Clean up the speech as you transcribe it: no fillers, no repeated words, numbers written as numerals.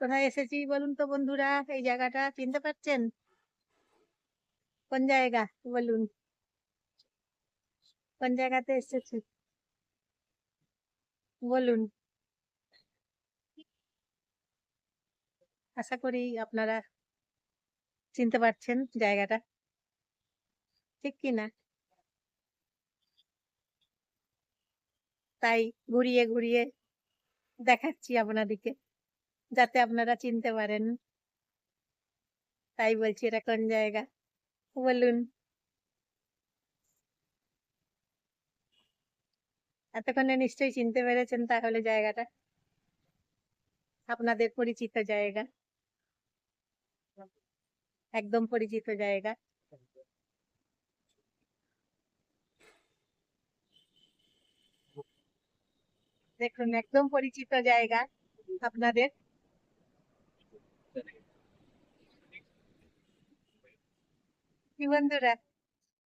কোথায় এসেছি বলুন তো বন্ধুরা? এই জায়গাটা চিনতে পারছেন? কোন জায়গা বলুন? কোন জায়গাতে এসেছি বলুন? আশা করি আপনারা চিনতে পারছেন জায়গাটা, ঠিক কি না? তাই ঘুরিয়ে ঘুরিয়ে দেখাচ্ছি আপনাদেরকে, যাতে আপনারা চিনতে পারেন। তাই বলছি এটা কোন জায়গা বলুন? এতক্ষণে নিশ্চয়ই চিনতে পেরেছেন তাহলে জায়গাটা, আপনাদের পরিচিত জায়গা, একদম পরিচিত জায়গা। দেখুন একদম পরিচিত জায়গা আপনাদের। কি বন্ধুরা,